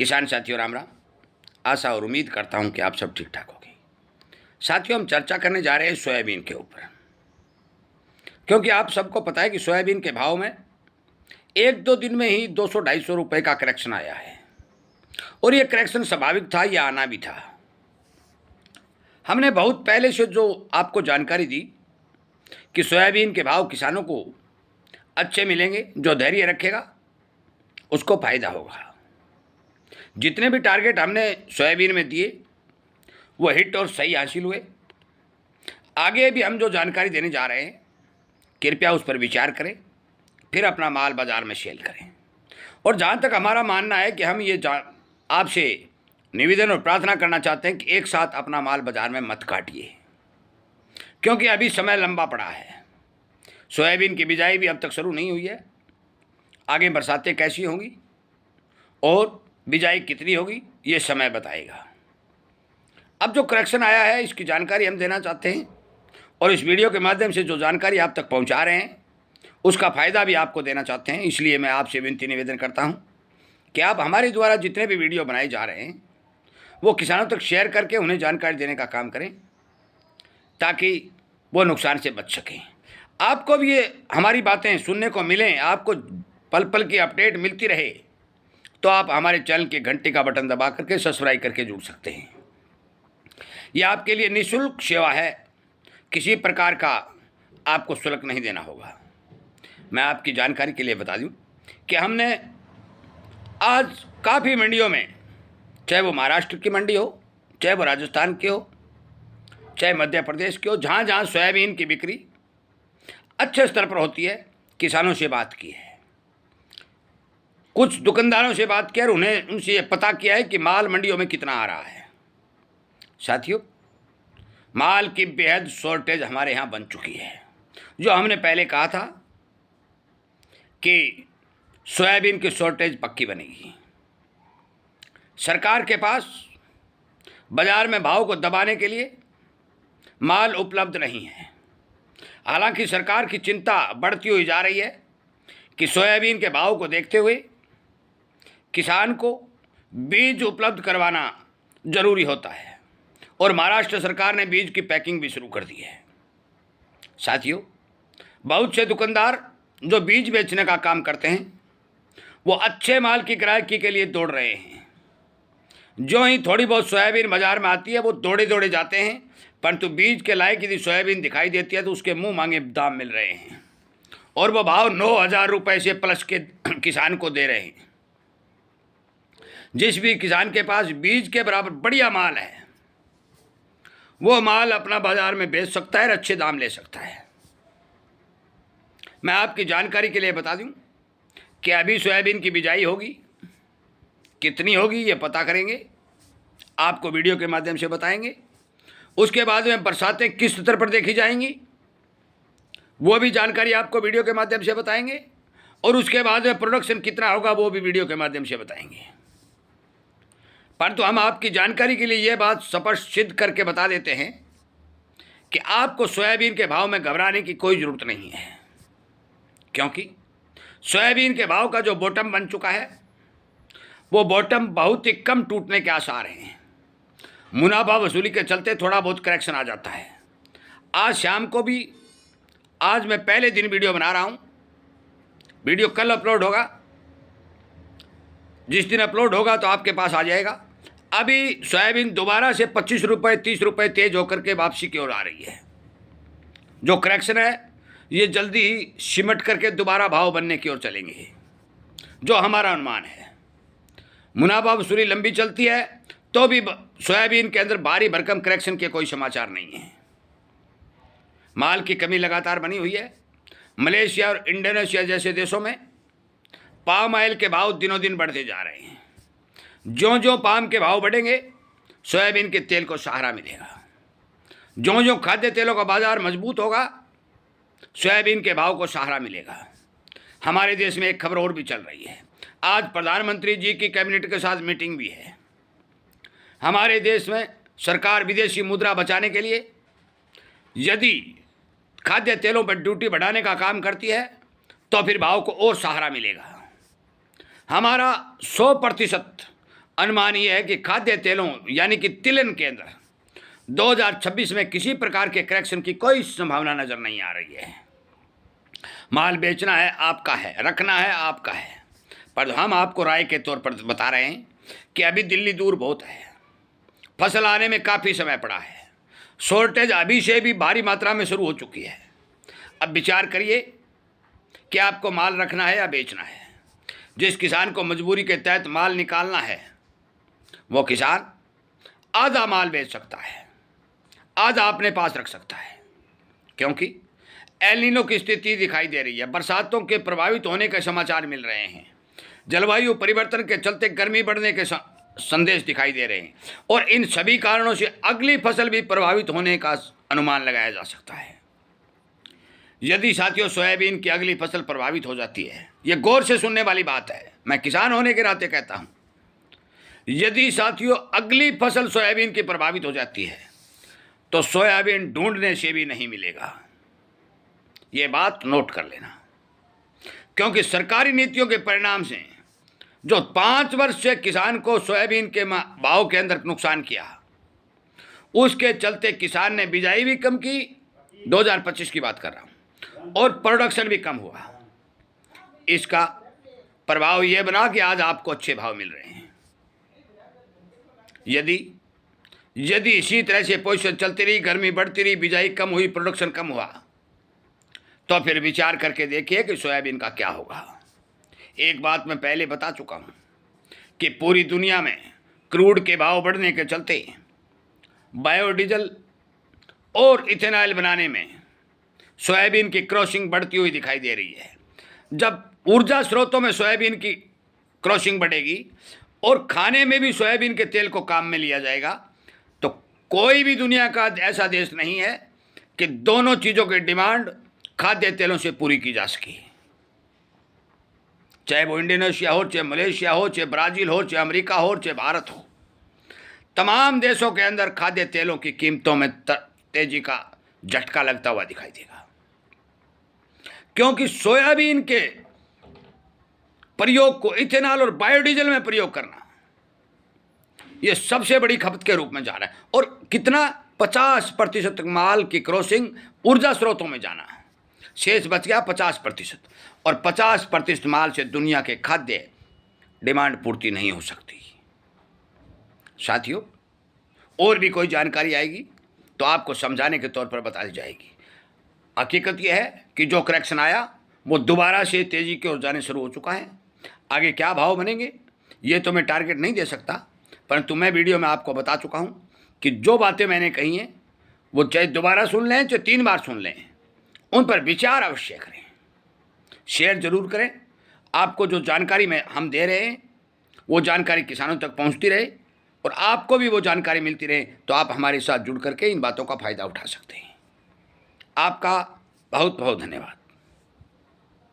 किसान साथियों राम राम। आशा और उम्मीद करता हूं कि आप सब ठीक ठाक होंगे। साथियों, हम चर्चा करने जा रहे हैं सोयाबीन के ऊपर, क्योंकि आप सबको पता है कि सोयाबीन के भाव में एक दो दिन में ही 200-250 रुपए का करेक्शन आया है और ये करेक्शन स्वाभाविक था, यह आना भी था। हमने बहुत पहले से जो आपको जानकारी दी कि सोयाबीन के भाव किसानों को अच्छे मिलेंगे, जो धैर्य रखेगा उसको फायदा होगा। जितने भी टारगेट हमने सोयाबीन में दिए वो हिट और सही हासिल हुए। आगे भी हम जो जानकारी देने जा रहे हैं, कृपया उस पर विचार करें, फिर अपना माल बाज़ार में सेल करें। और जहाँ तक हमारा मानना है कि हम ये आपसे निवेदन और प्रार्थना करना चाहते हैं कि एक साथ अपना माल बाज़ार में मत काटिए, क्योंकि अभी समय लंबा पड़ा है। सोयाबीन की बिजाई भी अब तक शुरू नहीं हुई है। आगे बरसातें कैसी होंगी और बिजाई कितनी होगी ये समय बताएगा। अब जो करेक्शन आया है इसकी जानकारी हम देना चाहते हैं और इस वीडियो के माध्यम से जो जानकारी आप तक पहुंचा रहे हैं उसका फ़ायदा भी आपको देना चाहते हैं। इसलिए मैं आपसे विनती निवेदन करता हूं कि आप हमारे द्वारा जितने भी वीडियो बनाए जा रहे हैं वो किसानों तक शेयर करके उन्हें जानकारी देने का काम करें, ताकि वो नुकसान से बच सकें। आपको भी ये हमारी बातें सुनने को मिलें, आपको पल पल की अपडेट मिलती रहे, तो आप हमारे चैनल के घंटे का बटन दबा करके सब्सक्राइब करके जुड़ सकते हैं। यह आपके लिए निःशुल्क सेवा है, किसी प्रकार का आपको शुल्क नहीं देना होगा। मैं आपकी जानकारी के लिए बता दूं कि हमने आज काफ़ी मंडियों में, चाहे वो महाराष्ट्र की मंडी हो, चाहे वो राजस्थान की हो, चाहे मध्य प्रदेश की हो, जहाँ जहाँ सोयाबीन की बिक्री अच्छे स्तर पर होती है, किसानों से बात की है, कुछ दुकानदारों से बात की और उन्हें उनसे ये पता किया है कि माल मंडियों में कितना आ रहा है। साथियों, माल की बेहद शॉर्टेज हमारे यहाँ बन चुकी है। जो हमने पहले कहा था कि सोयाबीन की शॉर्टेज पक्की बनेगी। सरकार के पास बाज़ार में भाव को दबाने के लिए माल उपलब्ध नहीं है। हालांकि सरकार की चिंता बढ़ती हुई जा रही है कि सोयाबीन के भाव को देखते हुए किसान को बीज उपलब्ध करवाना ज़रूरी होता है और महाराष्ट्र सरकार ने बीज की पैकिंग भी शुरू कर दी है। साथियों, बहुत से दुकानदार जो बीज बेचने का काम करते हैं वो अच्छे माल की ग्राहकी के लिए दौड़ रहे हैं। जो ही थोड़ी बहुत सोयाबीन बाजार में आती है वो दौड़े दौड़े जाते हैं, परंतु बीज के लायक यदि सोयाबीन दिखाई देती है तो उसके मुंह मांगे दाम मिल रहे हैं और वो भाव 9,000 रुपये से प्लस के किसान को दे रहे हैं। जिस भी किसान के पास बीज के बराबर बढ़िया माल है वो माल अपना बाजार में बेच सकता है और अच्छे दाम ले सकता है। मैं आपकी जानकारी के लिए बता दूं कि अभी सोयाबीन की बिजाई होगी, कितनी होगी ये पता करेंगे, आपको वीडियो के माध्यम से बताएंगे। उसके बाद में बरसातें किस स्तर पर देखी जाएंगी वो भी जानकारी आपको वीडियो के माध्यम से बताएंगे और उसके बाद में प्रोडक्शन कितना होगा वो भी वीडियो के माध्यम से बताएंगे। परंतु हम आपकी जानकारी के लिए ये बात स्पष्ट सिद्ध करके बता देते हैं कि आपको सोयाबीन के भाव में घबराने की कोई ज़रूरत नहीं है, क्योंकि सोयाबीन के भाव का जो बॉटम बन चुका है वो बॉटम बहुत ही कम टूटने के आसार हैं। मुनाफा वसूली के चलते थोड़ा बहुत करेक्शन आ जाता है। आज शाम को भी, आज मैं पहले दिन वीडियो बना रहा हूँ, वीडियो कल अपलोड होगा, जिस दिन अपलोड होगा तो आपके पास आ जाएगा। अभी सोयाबीन दोबारा से 25 रुपये 30 रुपये तेज होकर के वापसी की ओर आ रही है। जो करेक्शन है ये जल्दी ही सिमट करके दोबारा भाव बनने की ओर चलेंगे, जो हमारा अनुमान है। मुनाफा वसूली लंबी चलती है तो भी सोयाबीन के अंदर भारी भरकम करेक्शन के कोई समाचार नहीं है। माल की कमी लगातार बनी हुई है। मलेशिया और इंडोनेशिया जैसे देशों में पाम ऑयल के भाव दिनों दिन बढ़ते जा रहे हैं। ज्यों ज्यों पाम के भाव बढ़ेंगे सोयाबीन के तेल को सहारा मिलेगा। ज्यों ज्यों खाद्य तेलों का बाजार मजबूत होगा सोयाबीन के भाव को सहारा मिलेगा। हमारे देश में एक खबर और भी चल रही है। आज प्रधानमंत्री जी की कैबिनेट के साथ मीटिंग भी है। हमारे देश में सरकार विदेशी मुद्रा बचाने के लिए यदि खाद्य तेलों पर ड्यूटी बढ़ाने का काम करती है तो फिर भाव को और सहारा मिलेगा। हमारा 100% अनुमान यह है कि खाद्य तेलों यानी कि तिलहन के अंदर 2026 में किसी प्रकार के करेक्शन की कोई संभावना नजर नहीं आ रही है। माल बेचना है आपका है, रखना है आपका है, पर हम आपको राय के तौर पर बता रहे हैं कि अभी दिल्ली दूर बहुत है, फसल आने में काफ़ी समय पड़ा है, शॉर्टेज अभी से भी भारी मात्रा में शुरू हो चुकी है। अब विचार करिए कि आपको माल रखना है या बेचना है। जिस किसान को मजबूरी के तहत माल निकालना है वो किसान आधा माल बेच सकता है, आधा अपने पास रख सकता है, क्योंकि एल नीनो की स्थिति दिखाई दे रही है, बरसातों के प्रभावित होने के समाचार मिल रहे हैं, जलवायु परिवर्तन के चलते गर्मी बढ़ने के संदेश दिखाई दे रहे हैं, और इन सभी कारणों से अगली फसल भी प्रभावित होने का अनुमान लगाया जा सकता है। यदि साथियों सोयाबीन की अगली फसल प्रभावित हो जाती है, यह गौर से सुनने वाली बात है, मैं किसान होने के नाते कहता हूं, यदि साथियों अगली फसल सोयाबीन की प्रभावित हो जाती है तो सोयाबीन ढूंढने से भी नहीं मिलेगा। ये बात नोट कर लेना, क्योंकि सरकारी नीतियों के परिणाम से जो 5 वर्ष से किसान को सोयाबीन के भाव के अंदर नुकसान किया, उसके चलते किसान ने बिजाई भी कम की, 2025 की बात कर रहा हूं, और प्रोडक्शन भी कम हुआ। इसका प्रभाव यह बना कि आज आपको अच्छे भाव मिल रहे हैं। यदि इसी तरह से पोजीशन चलती रही, गर्मी बढ़ती रही, बिजाई कम हुई, प्रोडक्शन कम हुआ, तो फिर विचार करके देखिए कि सोयाबीन का क्या होगा। एक बात मैं पहले बता चुका हूं कि पूरी दुनिया में क्रूड के भाव बढ़ने के चलते बायोडीजल और इथेनॉल बनाने में सोयाबीन की क्रॉसिंग बढ़ती हुई दिखाई दे रही है। जब ऊर्जा स्रोतों में सोयाबीन की क्रॉसिंग बढ़ेगी और खाने में भी सोयाबीन के तेल को काम में लिया जाएगा, तो कोई भी दुनिया का ऐसा देश नहीं है कि दोनों चीज़ों की डिमांड खाद्य तेलों से पूरी की जा सके। चाहे वो इंडोनेशिया हो, चाहे मलेशिया हो, चाहे ब्राज़ील हो, चाहे अमेरिका हो, चाहे भारत हो, तमाम देशों के अंदर खाद्य तेलों की कीमतों में तेजी का झटका लगता हुआ दिखाई देगा, क्योंकि सोयाबीन के प्रयोग को इथेनॉल और बायोडीजल में प्रयोग करना यह सबसे बड़ी खपत के रूप में जा रहा है। और कितना 50% माल की क्रॉसिंग ऊर्जा स्रोतों में जाना है, शेष बच गया 50%, और 50% माल से दुनिया के खाद्य डिमांड पूर्ति नहीं हो सकती। साथियों, और भी कोई जानकारी आएगी तो आपको समझाने के तौर पर बता दी जाएगी। हकीकत यह है कि जो करेक्शन आया वो दोबारा से तेज़ी की ओर जाने शुरू हो चुका है। आगे क्या भाव बनेंगे ये तो मैं टारगेट नहीं दे सकता, परंतु मैं वीडियो में आपको बता चुका हूँ कि जो बातें मैंने कही हैं वो चाहे दोबारा सुन लें चाहे 3 बार सुन लें, उन पर विचार अवश्य करें, शेयर जरूर करें। आपको जो जानकारी हम दे रहे हैं वो जानकारी किसानों तक पहुँचती रहे और आपको भी वो जानकारी मिलती रहे, तो आप हमारे साथ जुड़ करके इन बातों का फ़ायदा उठा सकते हैं। आपका बहुत बहुत धन्यवाद।